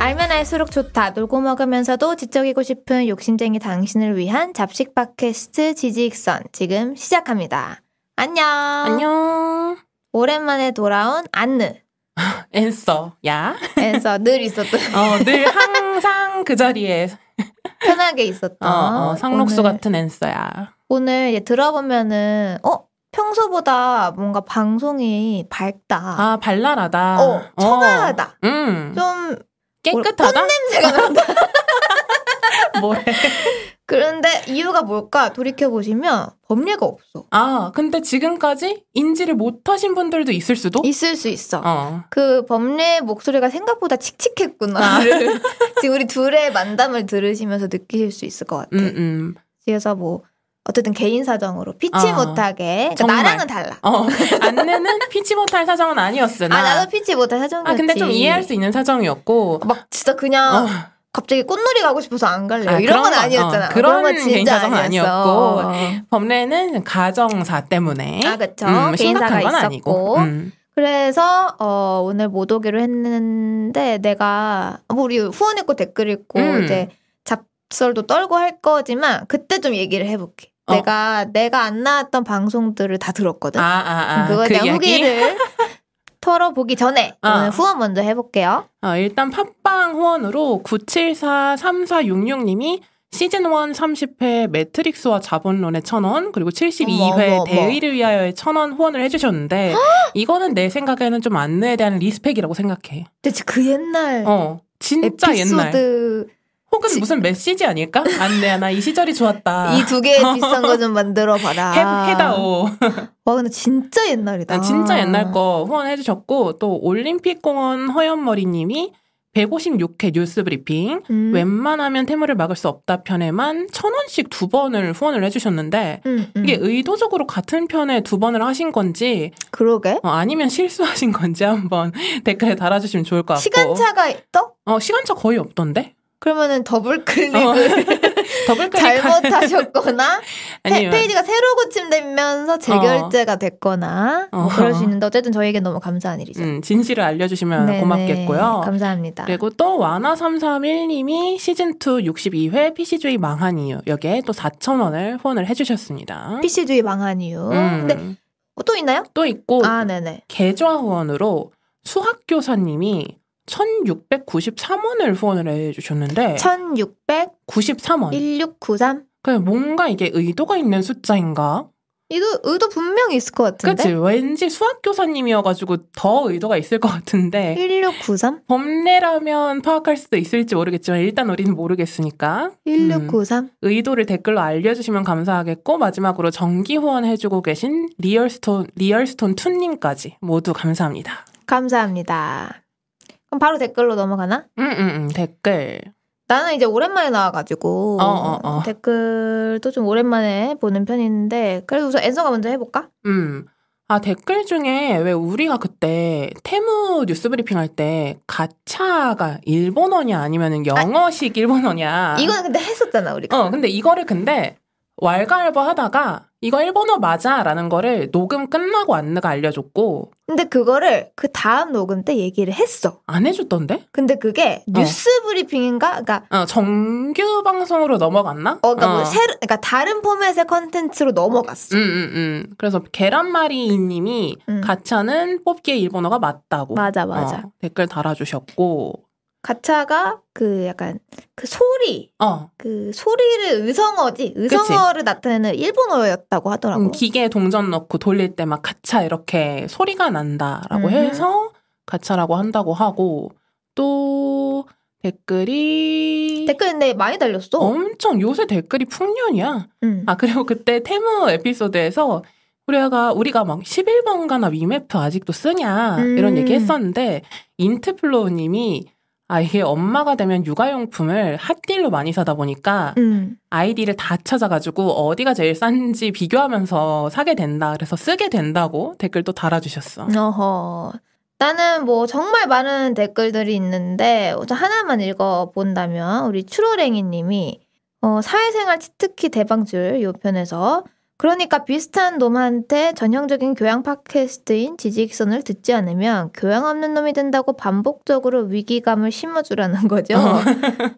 알면 알수록 좋다. 놀고 먹으면서도 지적이고 싶은 욕심쟁이 당신을 위한 잡식 팟캐스트 지지익선 지금 시작합니다. 안녕. 안녕. 오랜만에 돌아온 안느. 앤서야. 앤서 늘 있었던. 늘 항상 그 자리에 편하게 있었던. 상록수 오늘, 같은 앤서야. 오늘 이제 들어보면은 평소보다 뭔가 방송이 밝다. 아, 발랄하다. 청아하다. 좀 깨끗하다. 꽃 냄새가 난다. 뭐래? 그런데 이유가 뭘까 돌이켜보시면 법례가 없어. 아, 근데 지금까지 인지를 못하신 분들도 있을 수도? 있을 수 있어. 그 법례 목소리가 생각보다 칙칙했구나. 지금 우리 둘의 만담을 들으시면서 느끼실 수 있을 것 같아. 그래서 뭐 어쨌든 개인 사정으로 피치 못하게. 그러니까 나랑은 달라. 안내는 피치 못할 사정은 아니었으나. 나도 피치 못할 사정이었지. 근데 좀 이해할 수 있는 사정이었고. 막 진짜 그냥 갑자기 꽃놀이 가고 싶어서 안 갈래요. 이런 건 아니었잖아. 그런 개인 사정은 아니었고. 법례는 가정사 때문에. 그쵸. 개인사가 건 있었고. 그래서 오늘 못 오기로 했는데 내가 우리 후원 읽고 댓글 읽고 이제 잡설도 떨고 할 거지만 그때 좀 얘기를 해볼게. 내가 안 나왔던 방송들을 다 들었거든. 그거에 대한 후기를 털어보기 전에 오늘 후원 먼저 해볼게요. 일단 팟빵 후원으로 9743466님이 시즌 1 30회 매트릭스와 자본론에 1,000원 그리고 72회 대의를 위하여에 1,000원 후원을 해주셨는데 이거는 내 생각에는 좀 안내에 대한 리스펙이라고 생각해. 근데 그 옛날 진짜 에피소드 옛날 혹은 무슨 메시지 아닐까? 안내야 나 이 시절이 좋았다. 이 두 개 비싼 거 좀 만들어봐라. 해다오. 와 근데 진짜 옛날이다. 진짜 옛날 거 후원해주셨고 또 올림픽공원 허연머리님이 156회 뉴스 브리핑 웬만하면 태무를 막을 수 없다 편에만 1,000원씩 2번을 후원을 해주셨는데 이게 의도적으로 같은 편에 2번을 하신 건지 그러게 아니면 실수하신 건지 한번 댓글에 달아주시면 좋을 것 같고. 시간차가 떠? 시간차 거의 없던데? 그러면은 더블 클릭을 잘못하셨거나 페이지가 새로 고침되면서 재결제가 됐거나 그럴 수 있는데 어쨌든 저희에겐 너무 감사한 일이죠. 진실을 알려주시면 네네, 고맙겠고요. 감사합니다. 그리고 또 와나331님이 시즌2 62회 PC주의 망한 이유 여기에 또 4,000원을 후원을 해주셨습니다. PC주의 망한 이유. 근데 또 있나요? 또 있고 네네. 계좌 후원으로 수학교사님이 1,693원을 후원을 해주셨는데 1,693원 1693? 그냥 뭔가 이게 의도가 있는 숫자인가? 의도 분명히 있을 것 같은데? 그치? 왠지 수학교사님이어가지고 더 의도가 있을 것 같은데 1693? 법례라면 파악할 수도 있을지 모르겠지만 일단 우리는 모르겠으니까 1693? 의도를 댓글로 알려주시면 감사하겠고 마지막으로 정기 후원해주고 계신 리얼스톤 투님까지 모두 감사합니다. 감사합니다. 그럼 바로 댓글로 넘어가나? 댓글. 나는 이제 오랜만에 나와가지고 댓글도 좀 오랜만에 보는 편인데 그래도 우선 앤서가 먼저 해볼까? 댓글 중에 왜 우리가 그때 테무 뉴스 브리핑 할 때 가차가 일본어냐 아니면 영어식 일본어냐 이거는 근데 했었잖아 우리가. 근데 이거를 왈가왈부 하다가 이거 일본어 맞아 라는 거를 녹음 끝나고 안느가 알려줬고 근데 그거를 그 다음 녹음 때 얘기를 했어. 안 해줬던데? 근데 그게 뉴스 브리핑인가? 그러니까 정규 방송으로 넘어갔나? 그러니까 그러니까 다른 포맷의 컨텐츠로 넘어갔어. 그래서 계란말이 님이 가차는 뽑기의 일본어가 맞다고. 맞아. 댓글 달아주셨고 가차가 약간 소리, 그 소리를 의성어를 나타내는 일본어였다고 하더라고. 기계 동전 넣고 돌릴 때 막 가차 이렇게 소리가 난다라고 해서 가차라고 한다고 하고 또 댓글 근데 많이 달렸어. 엄청 요새 댓글이 풍년이야. 그리고 그때 테무 에피소드에서 우리가 막 11번가나 위메프 아직도 쓰냐 이런 얘기 했었는데 인트플로우님이 이게 엄마가 되면 육아용품을 핫딜로 많이 사다 보니까 아이디를 다 찾아가지고 어디가 제일 싼지 비교하면서 사게 된다. 그래서 쓰게 된다고 댓글도 달아주셨어. 나는 뭐 정말 많은 댓글들이 있는데 하나만 읽어본다면 우리 추로랭이 님이 사회생활 치트키 대방줄 요 편에서 그러니까 비슷한 놈한테 전형적인 교양 팟캐스트인 지직선을 듣지 않으면 교양 없는 놈이 된다고 반복적으로 위기감을 심어주라는 거죠.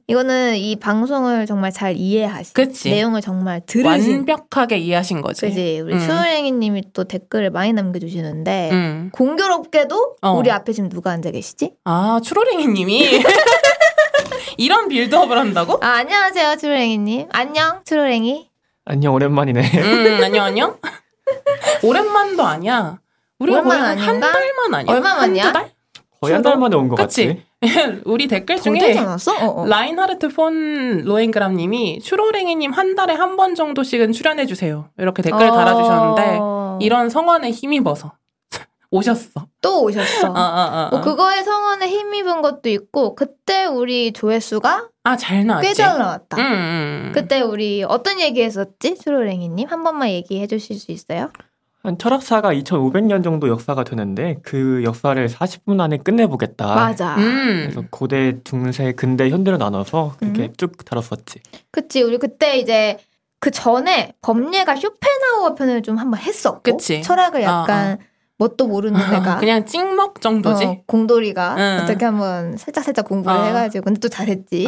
이거는 이 방송을 정말 잘 이해하신, 그치. 내용을 정말 들으신, 완벽하게 이해하신 거지. 그치. 우리 추랭이님이 또 댓글을 많이 남겨주시는데 공교롭게도 우리 앞에 지금 누가 앉아 계시지? 아, 추로랭이님이 이런 빌드업을 한다고? 아, 안녕하세요, 추로랭이님. 안녕, 추로랭이. 안녕, 오랜만이네. 안녕. 오랜만도 아니야. 우리가 거의 한 달만 아니야? 얼마 만이야? 한두 달? 거의 한 달 만에 온 것 같지? 우리 댓글 중에 라인하르트 폰 로엔그람님이 추로랭이님 한 달에 한 번 정도씩은 출연해주세요. 이렇게 댓글 달아주셨는데 이런 성원에 힘입어서 오셨어. 또 오셨어. 뭐 그거에 성원에 힘입은 것도 있고 그때 우리 조회수가 잘 나왔지. 꽤 잘 나왔다. 그때 우리 어떤 얘기했었지? 추로랭이님 한 번만 얘기해 주실 수 있어요? 한 철학사가 2500년 정도 역사가 되는데 그 역사를 40분 안에 끝내보겠다. 맞아. 그래서 고대, 중세, 근대, 현대로 나눠서 그렇게 쭉 다뤘었지. 그치. 우리 그때 이제 그 전에 법례가 쇼펜하우어 편을 좀 한번 했었고 그치. 철학을 약간 뭣도 모르는 애가 그냥 찍먹 정도지. 공돌이가 어떻게 한번 살짝 공부를 해가지고 근데 또 잘했지.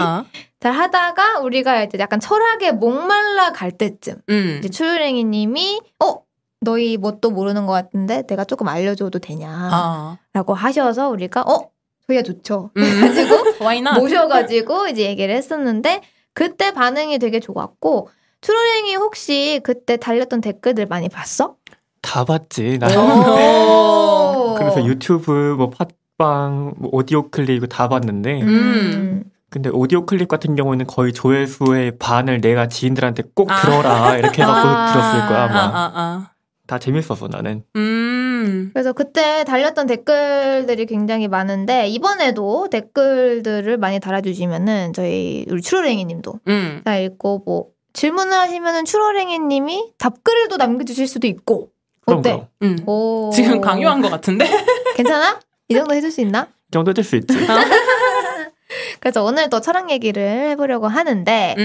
잘 하다가 우리가 이제 약간 철학에 목말라 갈 때쯤 이제 추루랭이님이 너희 뭣도 모르는 것 같은데 내가 조금 알려줘도 되냐라고 하셔서 우리가 저희가 좋죠. 그래가지고 모셔가지고 이제 얘기를 했었는데 그때 반응이 되게 좋았고 추루랭이 혹시 그때 달렸던 댓글들 많이 봤어? 다 봤지. 나 그래서 유튜브, 뭐 팟빵, 뭐 오디오 클립 다 봤는데 근데 오디오 클립 같은 경우는 거의 조회수의 반을 내가 지인들한테 꼭 들어라 이렇게 해갖고 들었을 거야 아마. 다 재밌었어 나는. 그래서 그때 달렸던 댓글들이 굉장히 많은데 이번에도 댓글들을 많이 달아주시면은 저희 우리 추로랭이님도 다 읽고 뭐 질문을 하시면은 추로랭이님이 답글도 남겨주실 수도 있고. 어때? 지금 강요한 것 같은데? 괜찮아? 이 정도 해줄 수 있나? 이 정도 해줄 수 있지. 그래서 오늘 또 철학 얘기를 해보려고 하는데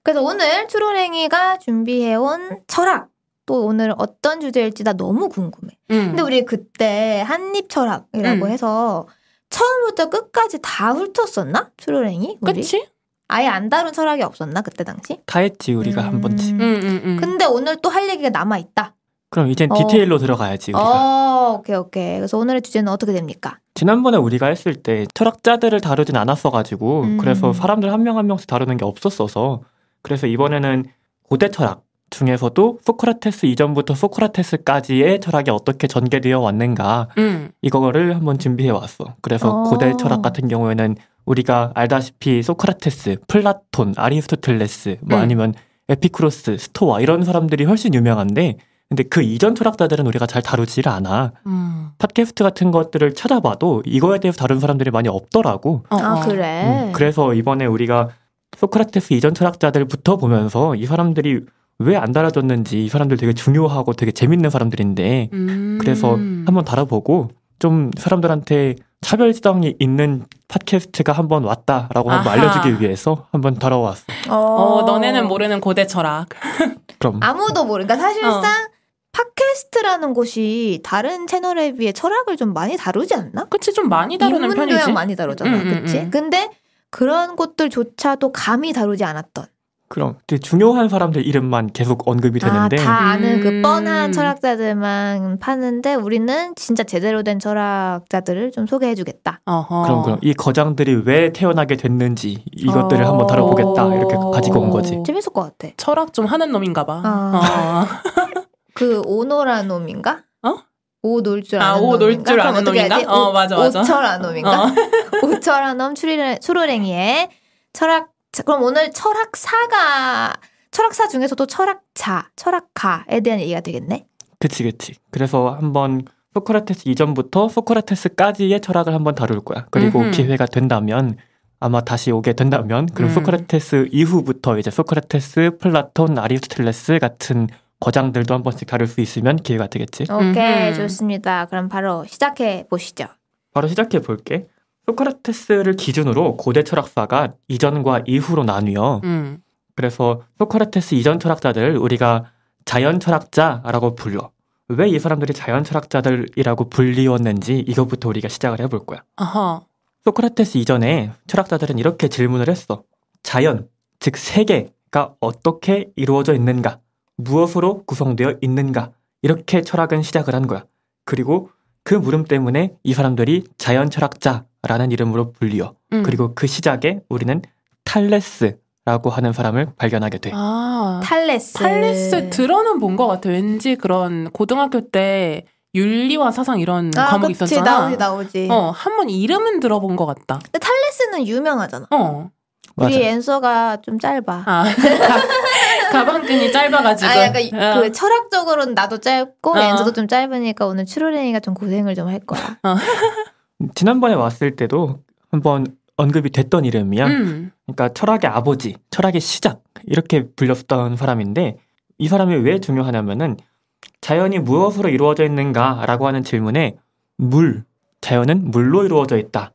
그래서 오늘 추로랭이가 준비해온 철학 또 오늘 어떤 주제일지 나 너무 궁금해. 근데 우리 그때 한입철학이라고 해서 처음부터 끝까지 다 훑었었나? 추로랭이? 우리? 그치? 아예 안 다룬 철학이 없었나? 그때 당시? 다 했지 우리가 한 번씩. 근데 오늘 또 할 얘기가 남아있다. 그럼 이젠 디테일로 들어가야지 우리가. 오케이. 그래서 오늘의 주제는 어떻게 됩니까? 지난번에 우리가 했을 때 철학자들을 다루진 않았어가지고 그래서 사람들 한 명 한 명씩 다루는 게 없었어서 그래서 이번에는 고대 철학 중에서도 소크라테스 이전부터 소크라테스까지의 철학이 어떻게 전개되어 왔는가 이거를 한번 준비해 왔어. 그래서 고대 철학 같은 경우에는 우리가 알다시피 소크라테스, 플라톤, 아리스토텔레스 뭐 아니면 에피쿠로스, 스토아 이런 사람들이 훨씬 유명한데 근데 그 이전 철학자들은 우리가 잘 다루지를 않아. 팟캐스트 같은 것들을 찾아봐도 이거에 대해서 다룬 사람들이 많이 없더라고. 그래? 그래서 이번에 우리가 소크라테스 이전 철학자들부터 보면서 이 사람들이 왜 안 달아줬는지 이 사람들 되게 중요하고 되게 재밌는 사람들인데 그래서 한번 다뤄보고 좀 사람들한테 차별성이 있는 팟캐스트가 한번 왔다라고 한번 알려주기 위해서 한번 다뤄왔어. 너네는 모르는 고대 철학. 그럼 아무도 모르니까 사실상 팟캐스트라는 곳이 다른 채널에 비해 철학을 좀 많이 다루지 않나? 그치, 좀 많이 다루는 편이지. 인문교양 많이 다루잖아, 그치? 근데 그런 곳들조차도 감히 다루지 않았던. 그럼 되게 중요한 사람들 이름만 계속 언급이 되는데 다 아는 그 뻔한 철학자들만 파는데 우리는 진짜 제대로 된 철학자들을 좀 소개해주겠다. 그럼 이 거장들이 왜 태어나게 됐는지 이것들을 한번 다뤄보겠다 이렇게 가지고 온 거지. 재밌을 것 같아. 철학 좀 하는 놈인가 봐. 그 오노라 놈인가? 오 놀 줄 아는 오 놀 줄 아는 놈인가? 맞아. 오철한 놈인가? 오철한 놈 추로랭이의 철학. 그럼 오늘 철학사 중에서도 철학가에 대한 얘기가 되겠네? 그치. 그래서 한번 소크라테스 이전부터 소크라테스까지의 철학을 한번 다룰 거야. 그리고 기회가 된다면 아마 다시 오게 된다면 그럼 소크라테스 이후부터 이제 소크라테스, 플라톤, 아리스토텔레스 같은 거장들도 한 번씩 다룰 수 있으면 기회가 되겠지. 오케이, 좋습니다. 그럼 바로 시작해 보시죠. 바로 시작해 볼게. 소크라테스를 기준으로 고대 철학사가 이전과 이후로 나뉘어. 그래서 소크라테스 이전 철학자들 우리가 자연 철학자라고 불러. 왜 이 사람들이 자연 철학자들이라고 불리웠는지 이것부터 우리가 시작을 해볼 거야. 아하. 소크라테스 이전에 철학자들은 이렇게 질문을 했어. 자연, 즉 세계가 어떻게 이루어져 있는가? 무엇으로 구성되어 있는가? 이렇게 철학은 시작을 한 거야. 그리고 그 물음 때문에 이 사람들이 자연 철학자라는 이름으로 불리어. 그리고 그 시작에 우리는 탈레스라고 하는 사람을 발견하게 돼. 아, 탈레스 들어는 본 것 같아. 왠지 그런 고등학교 때 윤리와 사상 이런 과목이 그치, 있었잖아. 나오지. 한번 이름은 들어본 것 같다. 근데 탈레스는 유명하잖아. 맞아. 우리 엔서가 좀 짧아. 가방끈이 짧아가지고. 약간 그 철학적으로는 나도 짧고 엔서도 좀 짧으니까 오늘 추루랭이가 좀 고생을 좀 할 거야. 지난번에 왔을 때도 한번 언급이 됐던 이름이야. 그러니까 철학의 아버지, 철학의 시작 이렇게 불렸던 사람인데 이 사람이 왜 중요하냐면은 자연이 무엇으로 이루어져 있는가라고 하는 질문에 자연은 물로 이루어져 있다.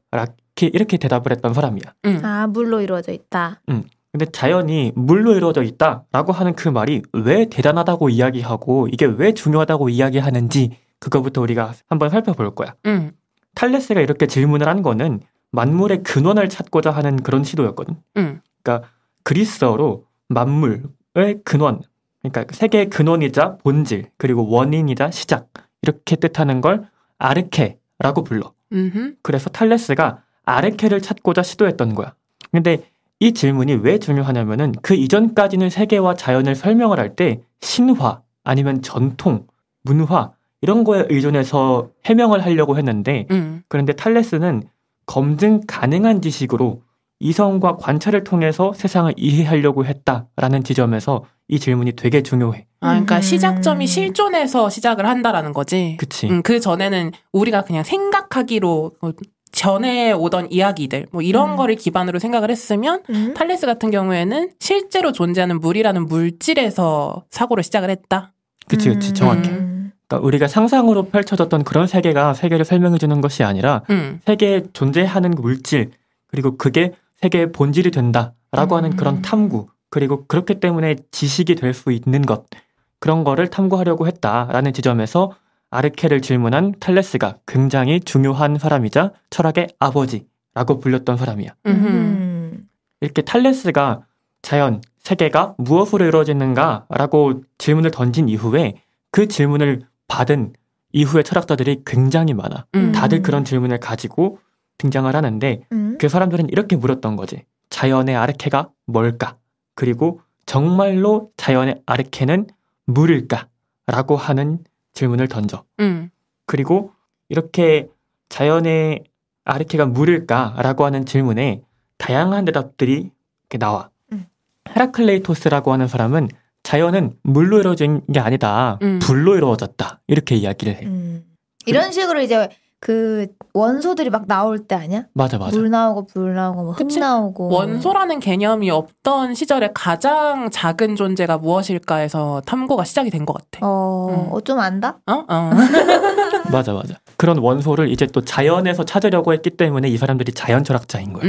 이렇게 대답을 했던 사람이야. 물로 이루어져 있다. 근데 자연이 물로 이루어져 있다라고 하는 그 말이 왜 대단하다고 이야기하고 이게 왜 중요하다고 이야기하는지 그거부터 우리가 한번 살펴볼 거야. 탈레스가 이렇게 질문을 한 거는 만물의 근원을 찾고자 하는 그런 시도였거든. 그러니까 그리스어로 만물의 근원, 그러니까 세계의 근원이자 본질, 그리고 원인이자 시작 이렇게 뜻하는 걸 아르케라고 불러. 그래서 탈레스가 아르케를 찾고자 시도했던 거야. 근데 이 질문이 왜 중요하냐면은 그 이전까지는 세계와 자연을 설명을 할 때 신화 아니면 전통, 문화 이런 거에 의존해서 해명을 하려고 했는데 그런데 탈레스는 검증 가능한 지식으로 이성과 관찰을 통해서 세상을 이해하려고 했다라는 지점에서 이 질문이 되게 중요해. 그러니까 시작점이 실존에서 시작을 한다라는 거지. 그치. 그 전에는 우리가 그냥 생각하기로 전에 오던 이야기들 뭐 이런 거를 기반으로 생각을 했으면 탈레스 같은 경우에는 실제로 존재하는 물이라는 물질에서 사고를 시작을 했다. 그치 정확해. 그러니까 우리가 상상으로 펼쳐졌던 그런 세계가 세계를 설명해 주는 것이 아니라 세계에 존재하는 물질 그리고 그게 세계의 본질이 된다라고 하는 그런 탐구 그리고 그렇기 때문에 지식이 될 수 있는 것 그런 거를 탐구하려고 했다라는 지점에서 아르케를 질문한 탈레스가 굉장히 중요한 사람이자 철학의 아버지라고 불렸던 사람이야. 이렇게 탈레스가 자연, 세계가 무엇으로 이루어지는가라고 질문을 던진 이후에 그 질문을 받은 이후의 철학자들이 굉장히 많아. 다들 그런 질문을 가지고 등장을 하는데 그 사람들은 이렇게 물었던 거지. 자연의 아르케가 뭘까? 그리고 정말로 자연의 아르케는 물일까? 라고 하는 질문을 던져. 그리고 이렇게 자연의 아르케가 물일까? 라고 하는 질문에 다양한 대답들이 이렇게 나와. 헤라클레이토스라고 하는 사람은 자연은 물로 이루어진 게 아니다. 불로 이루어졌다. 이렇게 이야기를 해. 이런 식으로 이제 그 원소들이 막 나올 때 아니야? 맞아. 물 나오고 불 나오고 뭐 흙 나오고. 원소라는 개념이 없던 시절에 가장 작은 존재가 무엇일까 해서 탐구가 시작이 된 것 같아. 좀 안다? 맞아. 그런 원소를 이제 또 자연에서 찾으려고 했기 때문에 이 사람들이 자연 철학자인 거야.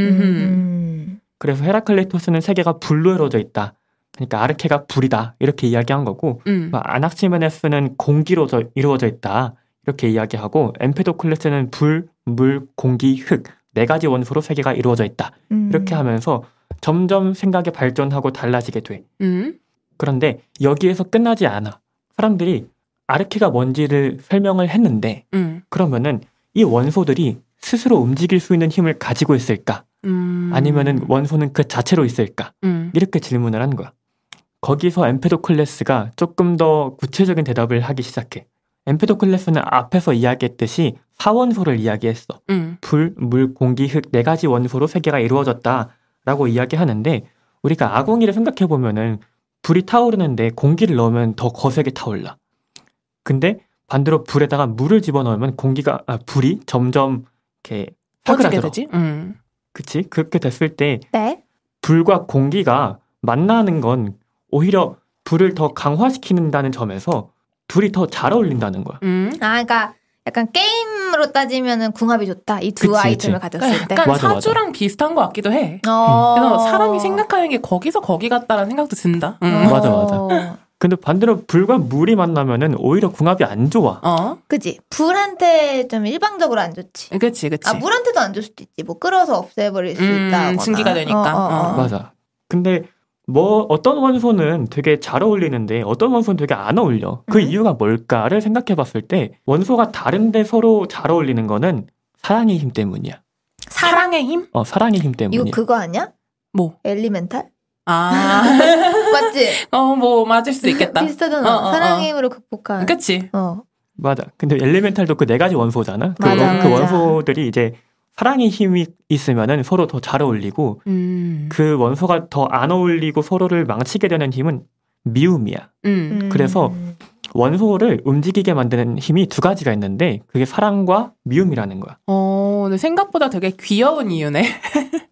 그래서 헤라클레이토스는 세계가 불로 이루어져 있다. 그러니까 아르케가 불이다. 이렇게 이야기한 거고 아낙시메네스는 공기로 이루어져 있다. 이렇게 이야기하고 엠페도클레스는 불, 물, 공기, 흙 4가지 원소로 세계가 이루어져 있다. 이렇게 하면서 점점 생각이 발전하고 달라지게 돼. 그런데 여기에서 끝나지 않아. 사람들이 아르케가 뭔지를 설명을 했는데 그러면은 이 원소들이 스스로 움직일 수 있는 힘을 가지고 있을까? 아니면은 원소는 그 자체로 있을까? 이렇게 질문을 한 거야. 거기서 엠페도클레스가 조금 더 구체적인 대답을 하기 시작해. 엠페도클레스는 앞에서 이야기했듯이 4원소를 이야기했어. 불, 물, 공기, 흙 4가지 원소로 세계가 이루어졌다라고 이야기하는데 우리가 아궁이를 생각해보면은 불이 타오르는데 공기를 넣으면 더 거세게 타올라. 근데 반대로 불에다가 물을 집어넣으면 불이 점점 이렇게 사그라들어. 그치? 그렇게 됐을 때 네? 불과 공기가 만나는 건 오히려 불을 더 강화시키는다는 점에서 둘이 더 잘 어울린다는 거야. 그러니까 약간 게임으로 따지면은 궁합이 좋다. 이 두 아이템을 가졌을 때. 약간 사주랑 비슷한 것 같기도 해. 그래서 사람이 생각하는 게 거기서 거기 같다라는 생각도 든다. 맞아. 근데 반대로 불과 물이 만나면은 오히려 궁합이 안 좋아. 그치. 불한테 좀 일방적으로 안 좋지. 그치. 물한테도 안 좋을 수도 있지. 뭐 끓어서 없애버릴 수 있다거나. 증기가 되니까. 맞아. 근데 어떤 원소는 되게 잘 어울리는데 어떤 원소는 되게 안 어울려. 그 이유가 뭘까를 생각해봤을 때 원소가 다른데 서로 잘 어울리는 거는 사랑의 힘 때문이야. 사랑의 힘? 사랑의 힘 때문이야. 이거 그거 아니야? 뭐? 엘리멘탈? 맞지? 맞지? 맞을 수도 있겠다. 비슷하잖아. 사랑의 힘으로 극복한. 그치? 맞아. 근데 엘리멘탈도 그 4가지 원소잖아. 맞아. 그 원소들이 이제 사랑의 힘이 있으면은 서로 더 잘 어울리고 그 원소가 더 안 어울리고 서로를 망치게 되는 힘은 미움이야. 그래서 원소를 움직이게 만드는 힘이 2가지가 있는데 그게 사랑과 미움이라는 거야. 근데 생각보다 되게 귀여운 이유네.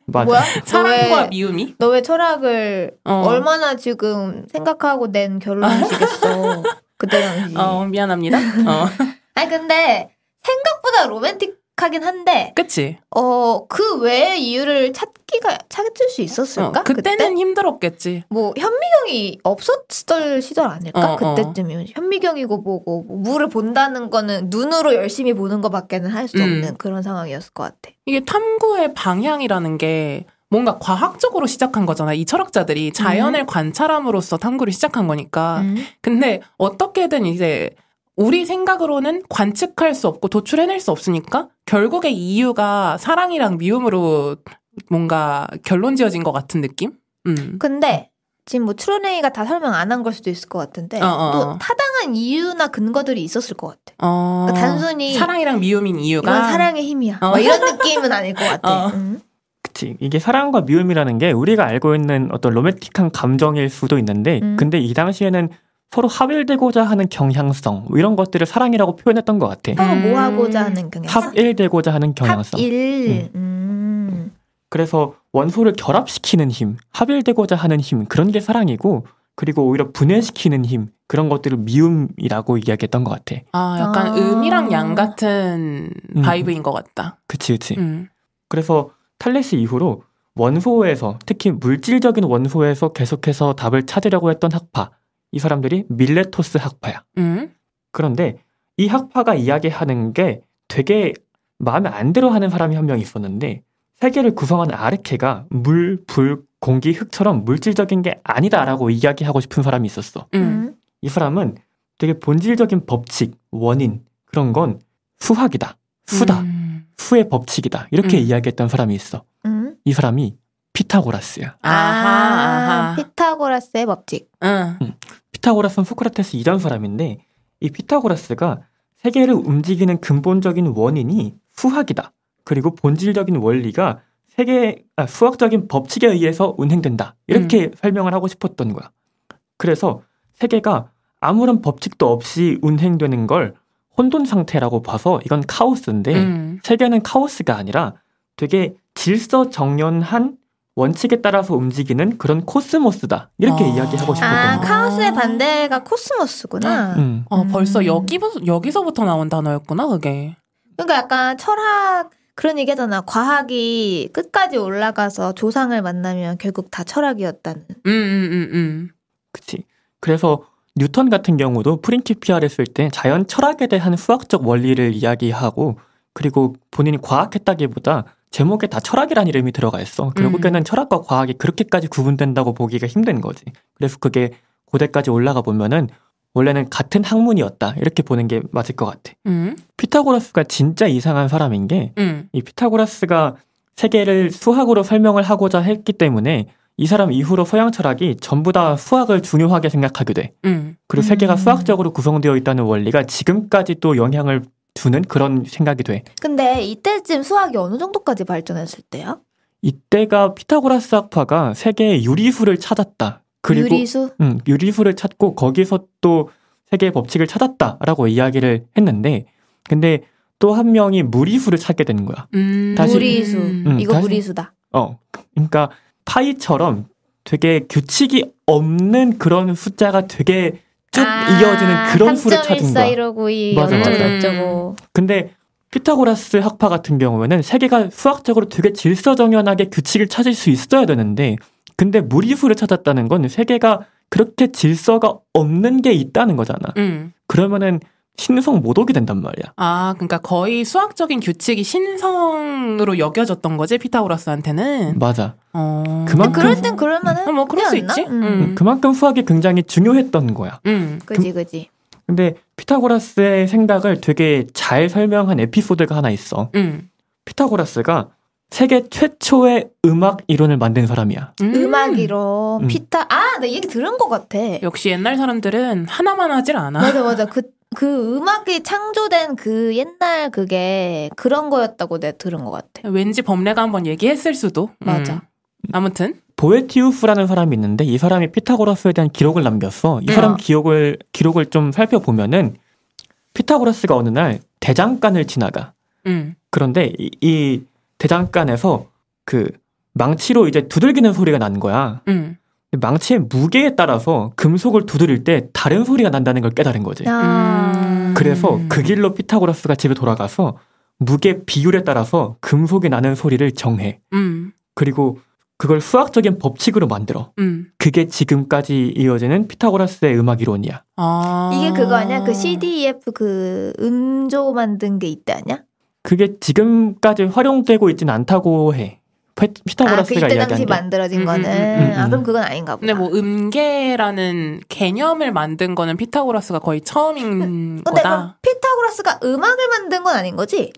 맞아. 뭐야? 사랑과 미움이? 너 왜 철학을 얼마나 지금 생각하고 낸 결론이시겠어. 그때 당시. 미안합니다. 아니 근데 생각보다 로맨틱하긴 한데. 그치? 그 외의 이유를 찾을 수 있었을까? 그때는 그때? 힘들었겠지. 뭐 현미경이 없었을 시절 아닐까? 그때쯤이면 현미경이고 뭐고 물을 본다는 거는 눈으로 열심히 보는 것밖에는 할 수 없는 그런 상황이었을 것 같아. 이게 탐구의 방향이라는 게 뭔가 과학적으로 시작한 거잖아. 이 철학자들이 자연을 관찰함으로써 탐구를 시작한 거니까. 근데 어떻게든 이제 우리 생각으로는 관측할 수 없고 도출해낼 수 없으니까 결국에 이유가 사랑이랑 미움으로 뭔가 결론 지어진 것 같은 느낌? 근데 지금 뭐 추론회의가 다 설명 안 한 걸 수도 있을 것 같은데 또 타당한 이유나 근거들이 있었을 것 같아. 그러니까 단순히 사랑이랑 미움인 이유가 이건 사랑의 힘이야. 이런 느낌은 아닐 것 같아. 그치. 이게 사랑과 미움이라는 게 우리가 알고 있는 어떤 로맨틱한 감정일 수도 있는데 근데 이 당시에는 서로 합일되고자 하는 경향성 이런 것들을 사랑이라고 표현했던 것 같아. 서로 뭐 하고자 하는 경향성? 합일되고자 하는 경향성. 합일. 그래서 원소를 결합시키는 힘, 합일되고자 하는 힘 그런 게 사랑이고 그리고 오히려 분해시키는 힘 그런 것들을 미움이라고 이야기했던 것 같아. 약간 음이랑 양 같은 바이브인 것 같다. 그치. 그래서 탈레스 이후로 원소에서 특히 물질적인 원소에서 계속해서 답을 찾으려고 했던 학파 이 사람들이 밀레토스 학파야. 그런데 이 학파가 이야기하는 게 되게 마음에 안 들어하는 사람이 한 명 있었는데 세계를 구성하는 아르케가 물, 불, 공기, 흙처럼 물질적인 게 아니다라고 이야기하고 싶은 사람이 있었어. 이 사람은 되게 본질적인 법칙, 원인 그런 건 수학이다. 수다. 수의 법칙이다. 이렇게 이야기했던 사람이 있어. 이 사람이 피타고라스야. 아하. 피타고라스의 법칙. 피타고라스는 소크라테스 이전 사람인데 이 피타고라스가 세계를 움직이는 근본적인 원인이 수학이다. 그리고 본질적인 원리가 수학적인 법칙에 의해서 운행된다. 이렇게 설명을 하고 싶었던 거야. 그래서 세계가 아무런 법칙도 없이 운행되는 걸 혼돈 상태라고 봐서 이건 카오스인데 세계는 카오스가 아니라 되게 질서정연한 원칙에 따라서 움직이는 그런 코스모스다. 이렇게 이야기하고 싶었던 거야. 카오스의 반대가 코스모스구나. 벌써 여기서부터 나온 단어였구나, 그게. 그러니까 약간 철학 그런 얘기잖아. 과학이 끝까지 올라가서 조상을 만나면 결국 다 철학이었다는. 그치. 그래서 뉴턴 같은 경우도 프린키피아를 쓸 때 자연 철학에 대한 수학적 원리를 이야기하고 그리고 본인이 과학했다기보다 제목에 다 철학이라는 이름이 들어가 있어. 결국에는 철학과 과학이 그렇게까지 구분된다고 보기가 힘든 거지. 그래서 그게 고대까지 올라가 보면은 원래는 같은 학문이었다. 이렇게 보는 게 맞을 것 같아. 피타고라스가 진짜 이상한 사람인 게 이 피타고라스가 세계를 수학으로 설명을 하고자 했기 때문에 이 사람 이후로 서양 철학이 전부 다 수학을 중요하게 생각하게 돼. 그리고 세계가 수학적으로 구성되어 있다는 원리가 지금까지 또 영향을 주는 그런 생각이 돼. 근데 이때쯤 수학이 어느 정도까지 발전했을 때야? 이때가 피타고라스 학파가 세계의 유리수를 찾았다. 그리고 유리수? 유리수를 찾고 거기서 또 세계의 법칙을 찾았다라고 이야기를 했는데 근데 또 한 명이 무리수를 찾게 되는 거야. 다시, 무리수. 이거 무리수다. 그러니까 파이처럼 되게 규칙이 없는 그런 숫자가 되게 쭉 이어지는 그런 수를 찾은 거야. 3.141592 맞아. 어쩌고. 근데 피타고라스 학파 같은 경우에는 세계가 수학적으로 되게 질서정연하게 규칙을 찾을 수 있어야 되는데 근데 무리수를 찾았다는 건 세계가 그렇게 질서가 없는 게 있다는 거잖아. 그러면은 신성 모독이 된단 말이야. 아, 그러니까 거의 수학적인 규칙이 신성으로 여겨졌던 거지, 피타고라스한테는. 맞아. 그만큼 그럴 땐 그럴만해. 뭐 그럴 수 있지. 그만큼 수학이 굉장히 중요했던 거야. 그지. 근데 피타고라스의 생각을 되게 잘 설명한 에피소드가 하나 있어. 피타고라스가 세계 최초의 음악 이론을 만든 사람이야. 음악 이론. 나 얘기 들은 것 같아. 역시 옛날 사람들은 하나만 하질 않아. 맞아. 그 음악이 창조된 그 옛날 그게 그런 거였다고 내가 들은 것 같아. 왠지 범례가 한번 얘기했을 수도. 맞아. 아무튼. 보에티우스라는 사람이 있는데 이 사람이 피타고라스에 대한 기록을 남겼어. 이 사람 기록을 좀 살펴보면은 피타고라스가 어느 날 대장간을 지나가. 그런데 이 대장간에서 그 망치로 이제 두들기는 소리가 난 거야. 망치의 무게에 따라서 금속을 두드릴 때 다른 소리가 난다는 걸 깨달은 거지. 그래서 그 길로 피타고라스가 집에 돌아가서 무게 비율에 따라서 금속이 나는 소리를 정해. 그리고 그걸 수학적인 법칙으로 만들어. 그게 지금까지 이어지는 피타고라스의 음악 이론이야. 이게 그거 아니야? 그 CDF 그 음조 만든 게 있다 아니야? 그게 지금까지 활용되고 있진 않다고 해. 피타고라스가 이때 이야기한 당시 게. 만들어진 거는. 그럼 그건 아닌가 보다. 근데 뭐 음계라는 개념을 만든 거는 피타고라스가 거의 처음인 근데 거다. 피타고라스가 음악을 만든 건 아닌 거지?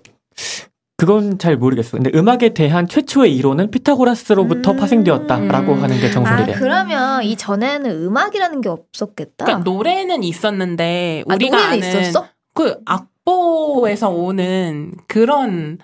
그건 잘 모르겠어. 근데 음악에 대한 최초의 이론은 피타고라스로부터 파생되었다라고 하는 게 정설이래. 그러면 이 전에는 음악이라는 게 없었겠다. 그러니까 노래는 있었는데 우리가 노래는 아는 있었어? 그 악보에서 오는 그런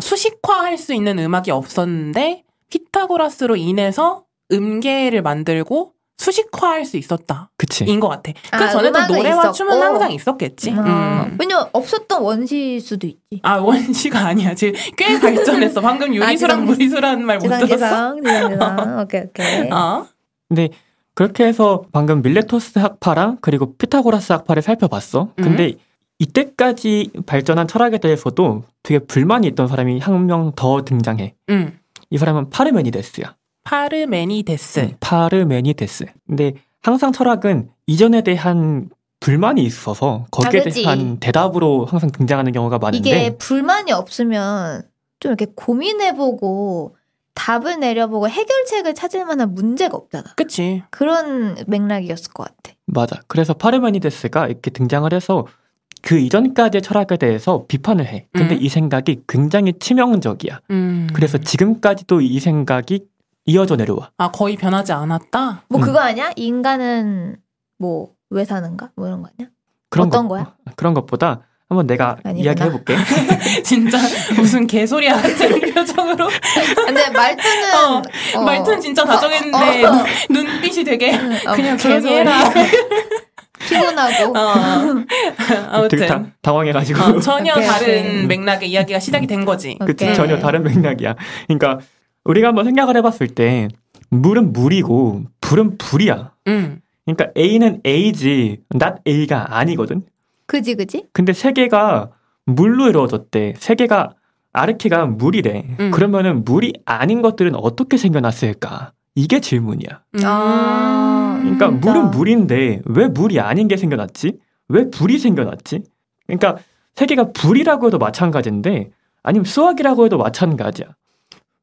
수식화할 수 있는 음악이 없었는데 피타고라스로 인해서 음계를 만들고 수식화할 수 있었다. 그치. 인 것 같아. 그 전에도 노래와 있었고. 춤은 항상 있었겠지. 왜냐면 없었던 원시일 수도 있지. 원시가 아니야. 지금 꽤 발전했어. 방금 유리수랑 무리수라는 말 못 들었어? 지상. 오케이. 근데 그렇게 해서 방금 밀레토스 학파랑 그리고 피타고라스 학파를 살펴봤어. 근데 이때까지 발전한 철학에 대해서도 되게 불만이 있던 사람이 한 명 더 등장해. 이 사람은 파르메니데스야. 파르메니데스. 근데 항상 철학은 이전에 대한 불만이 있어서 거기에 대한 대답으로 항상 등장하는 경우가 많은데 이게 불만이 없으면 좀 이렇게 고민해보고 답을 내려보고 해결책을 찾을 만한 문제가 없잖아. 그치. 그런 맥락이었을 것 같아. 맞아. 그래서 파르메니데스가 이렇게 등장을 해서 그 이전까지의 철학에 대해서 비판을 해. 근데 이 생각이 굉장히 치명적이야. 그래서 지금까지도 이 생각이 이어져 내려와. 거의 변하지 않았다? 뭐 그거 아니야? 인간은 뭐 왜 사는가? 뭐 이런 거 아니야? 어떤 거야? 그런 것보다 한번 내가 이야기해볼게. 진짜 무슨 개소리야 같은 표정으로. 근데 말투는 말투는 진짜 다정했는데 눈빛이 되게 그냥 조용히 해라. 피곤하고. 아무튼 되게 당황해가지고 전혀 다른 맥락의 이야기가 시작이 된 거지. 그치, 전혀 다른 맥락이야. 그러니까 우리가 한번 생각을 해봤을 때 물은 물이고 불은 불이야. 그러니까 A는 A지 not A가 아니거든. 그지. 근데 세계가 물로 이루어졌대. 세계가 아르케가 물이래. 그러면은 물이 아닌 것들은 어떻게 생겨났을까? 이게 질문이야. 그러니까 물은 물인데 왜 물이 아닌 게 생겨났지? 왜 불이 생겨났지? 그러니까 세계가 불이라고 해도 마찬가지인데 아니면 수학이라고 해도 마찬가지야.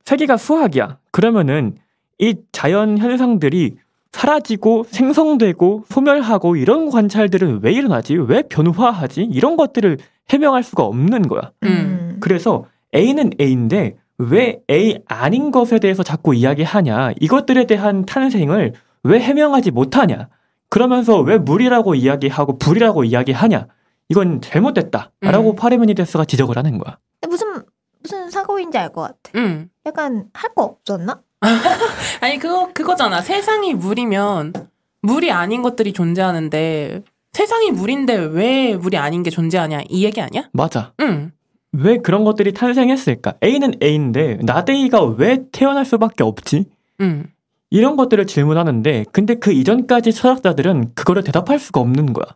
세계가 수학이야. 그러면은 이 자연 현상들이 사라지고 생성되고 소멸하고 이런 관찰들은 왜 일어나지? 왜 변화하지? 이런 것들을 해명할 수가 없는 거야. 그래서 A는 A인데 왜 A 아닌 것에 대해서 자꾸 이야기하냐? 이것들에 대한 탄생을 왜 해명하지 못하냐? 그러면서 왜 물이라고 이야기하고 불이라고 이야기하냐? 이건 잘못됐다라고 파르메니데스가 지적을 하는 거야. 무슨 사고인지 알 것 같아. 약간 할 거 없었나? 아니 그거잖아. 세상이 물이면 물이 아닌 것들이 존재하는데 세상이 물인데 왜 물이 아닌 게 존재하냐 이 얘기 아니야? 맞아. 왜 그런 것들이 탄생했을까? A는 A인데 not A가 왜 태어날 수밖에 없지? 이런 것들을 질문하는데 근데 그 이전까지 철학자들은 그거를 대답할 수가 없는 거야.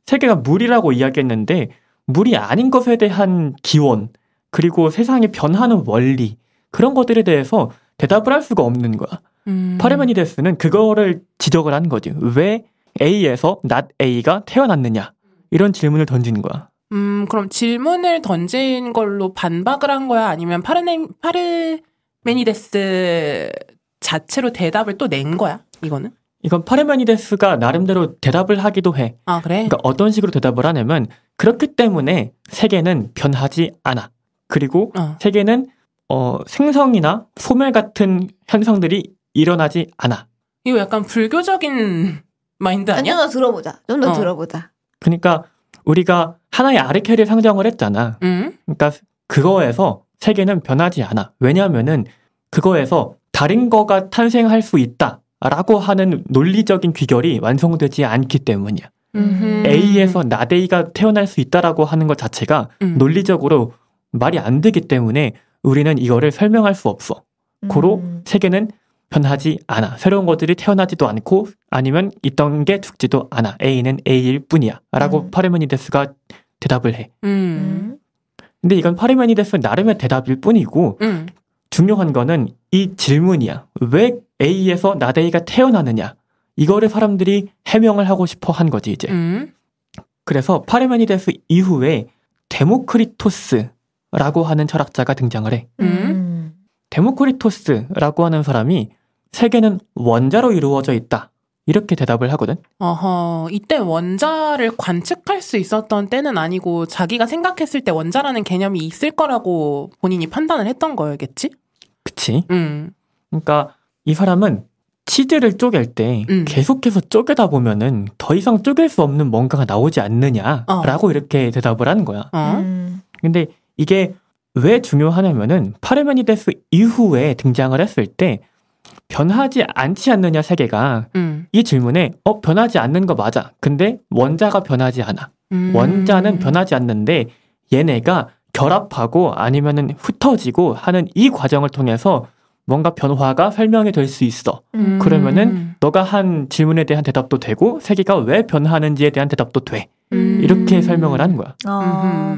세계가 물이라고 이야기했는데 물이 아닌 것에 대한 기원 그리고 세상이 변하는 원리 그런 것들에 대해서 대답을 할 수가 없는 거야. 파르메니데스는 그거를 지적을 하는 거지. 왜 A에서 not A가 태어났느냐 이런 질문을 던지는 거야. 그럼 질문을 던진 걸로 반박을 한 거야? 아니면 파르메니데스 자체로 대답을 또 낸 거야? 이건 파르메니데스가 나름대로 대답을 하기도 해. 아, 그래? 그러니까 어떤 식으로 대답을 하냐면 그렇기 때문에 세계는 변하지 않아. 그리고 세계는 생성이나 소멸 같은 현상들이 일어나지 않아. 이거 약간 불교적인 마인드 아니야? 좀 더 들어보자. 좀 더 들어보자. 그러니까 우리가 하나의 아르케를 상정을 했잖아. 그러니까 그거에서 세계는 변하지 않아. 왜냐하면은 그거에서 다른 거가 탄생할 수 있다라고 하는 논리적인 귀결이 완성되지 않기 때문이야. A에서 not A가 태어날 수 있다라고 하는 것 자체가 논리적으로 말이 안 되기 때문에 우리는 이거를 설명할 수 없어. 고로 세계는 변하지 않아. 새로운 것들이 태어나지도 않고 아니면 있던 게 죽지도 않아. A는 A일 뿐이야. 라고 파르메니데스가 대답을 해. 근데 이건 파르메니데스 나름의 대답일 뿐이고 중요한 거는 이 질문이야. 왜 A에서 not A가 태어나느냐. 이거를 사람들이 해명을 하고 싶어 한 거지 이제. 그래서 파르메니데스 이후에 데모크리토스라고 하는 철학자가 등장을 해. 데모크리토스라고 하는 사람이 세계는 원자로 이루어져 있다. 이렇게 대답을 하거든. 이때 원자를 관측할 수 있었던 때는 아니고 자기가 생각했을 때 원자라는 개념이 있을 거라고 본인이 판단을 했던 거였겠지? 그치. 그러니까 이 사람은 치즈를 쪼갤 때 계속해서 쪼개다 보면은 더 이상 쪼갤 수 없는 뭔가가 나오지 않느냐라고 이렇게 대답을 하는 거야. 근데 이게 왜 중요하냐면은 파르메니데스 이후에 등장을 했을 때 변하지 않지 않느냐 세계가 이 질문에 변하지 않는 거 맞아. 근데 원자가 변하지 않아. 원자는 변하지 않는데 얘네가 결합하고 아니면은 흩어지고 하는 이 과정을 통해서 뭔가 변화가 설명이 될 수 있어. 그러면은 너가 한 질문에 대한 대답도 되고 세계가 왜 변하는지에 대한 대답도 돼. 이렇게 설명을 하는 거야.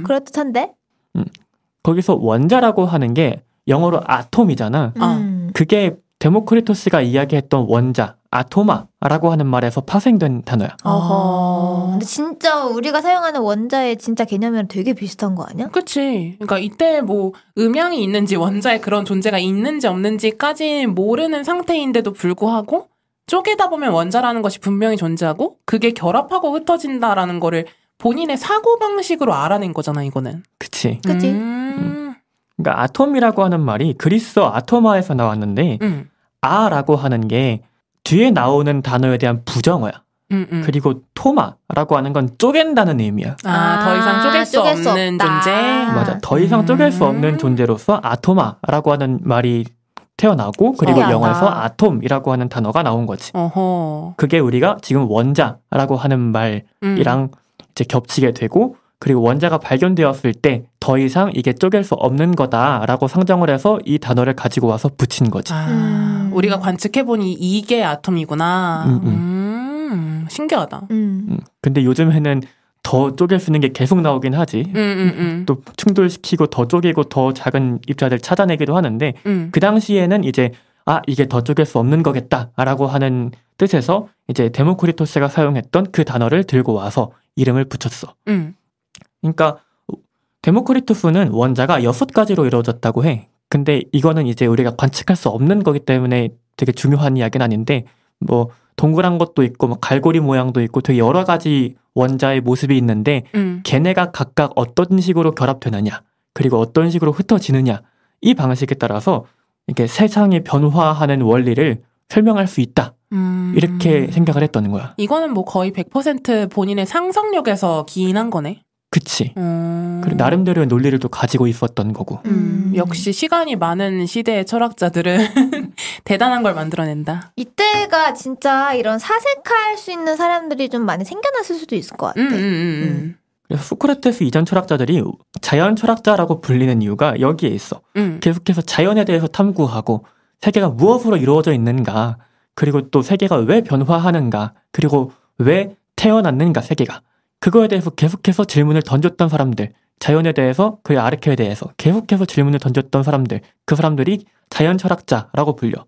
그럴듯한데? 거기서 원자라고 하는 게 영어로 아톰이잖아. 그게 데모크리토스가 이야기했던 원자, 아토마라고 하는 말에서 파생된 단어야. 근데 진짜 우리가 사용하는 원자의 진짜 개념이랑 되게 비슷한 거 아니야? 그치. 그러니까 이때 뭐 음양이 있는지 원자의 그런 존재가 있는지 없는지까지 모르는 상태인데도 불구하고 쪼개다 보면 원자라는 것이 분명히 존재하고 그게 결합하고 흩어진다라는 거를 본인의 사고방식으로 알아낸 거잖아, 이거는. 그치. 그치. 그러니까 아톰이라고 하는 말이 그리스어 아토마에서 나왔는데 아라고 하는 게 뒤에 나오는 단어에 대한 부정어야. 그리고 토마라고 하는 건 쪼갠다는 의미야. 더 이상 쪼갤 수 없는 존재. 맞아. 더 이상 쪼갤 수 없는 존재로서 아토마라고 하는 말이 태어나고 그리고 영어에서 아톰이라고 하는 단어가 나온 거지. 그게 우리가 지금 원자라고 하는 말이랑 이제 겹치게 되고 그리고 원자가 발견되었을 때 더 이상 이게 쪼갤 수 없는 거다라고 상정을 해서 이 단어를 가지고 와서 붙인 거지. 우리가 관측해보니 이게 아톰이구나. 신기하다. 근데 요즘에는 더 쪼갤 수 있는 게 계속 나오긴 하지. 또 충돌시키고 더 쪼개고 더 작은 입자들 찾아내기도 하는데 그 당시에는 이제 이게 더 쪼갤 수 없는 거겠다라고 하는 뜻에서 이제 데모크리토스가 사용했던 그 단어를 들고 와서 이름을 붙였어. 그러니까 데모크리토스는 원자가 6가지로 이루어졌다고 해. 근데 이거는 이제 우리가 관측할 수 없는 거기 때문에 되게 중요한 이야기는 아닌데 뭐 동그란 것도 있고 뭐 갈고리 모양도 있고 되게 여러 가지 원자의 모습이 있는데 걔네가 각각 어떤 식으로 결합되느냐 그리고 어떤 식으로 흩어지느냐 이 방식에 따라서 이렇게 세상이 변화하는 원리를 설명할 수 있다. 이렇게 생각을 했다는 거야. 이거는 뭐 거의 100% 본인의 상상력에서 기인한 거네. 그치. 그리고 나름대로의 논리를 또 가지고 있었던 거고. 역시 시간이 많은 시대의 철학자들은 대단한 걸 만들어낸다. 이때가 진짜 이런 사색할 수 있는 사람들이 좀 많이 생겨났을 수도 있을 것 같아. 그래서 소크라테스 이전 철학자들이 자연 철학자라고 불리는 이유가 여기에 있어. 계속해서 자연에 대해서 탐구하고 세계가 무엇으로 이루어져 있는가, 그리고 또 세계가 왜 변화하는가, 그리고 왜 태어났는가 세계가. 그거에 대해서 계속해서 질문을 던졌던 사람들, 자연에 대해서 그 아르케에 대해서 계속해서 질문을 던졌던 사람들, 그 사람들이 자연 철학자라고 불려.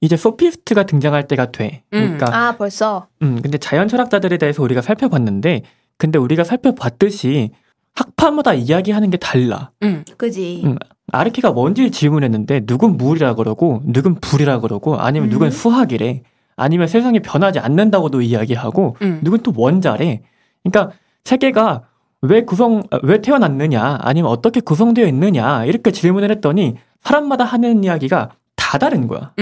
이제 소피스트가 등장할 때가 돼. 그러니까 벌써. 근데 자연 철학자들에 대해서 우리가 살펴봤는데, 근데 우리가 살펴봤듯이 학파마다 이야기하는 게 달라. 그지. 아르키가 뭔지 질문했는데 누군 물이라 그러고 누군 불이라 그러고 아니면 누군 수학이래. 아니면 세상이 변하지 않는다고도 이야기하고 누군 또 원자래. 그러니까 세계가 왜 태어났느냐 아니면 어떻게 구성되어 있느냐 이렇게 질문을 했더니 사람마다 하는 이야기가 다 다른 거야.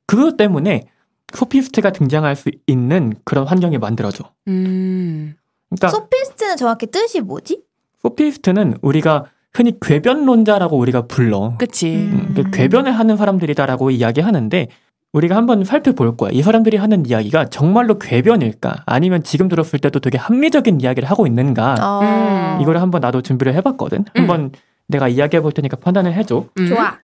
그것 때문에 소피스트가 등장할 수 있는 그런 환경이 만들어져. 그러니까 소피스트는 정확히 뜻이 뭐지? 소피스트는 우리가 흔히 궤변론자라고 우리가 불러. 그치. 궤변을 하는 사람들이다라고 이야기하는데 우리가 한번 살펴볼 거야. 이 사람들이 하는 이야기가 정말로 궤변일까? 아니면 지금 들었을 때도 되게 합리적인 이야기를 하고 있는가? 이걸 한번 나도 준비를 해봤거든. 한번 내가 이야기해 볼 테니까 판단을 해줘. 좋아.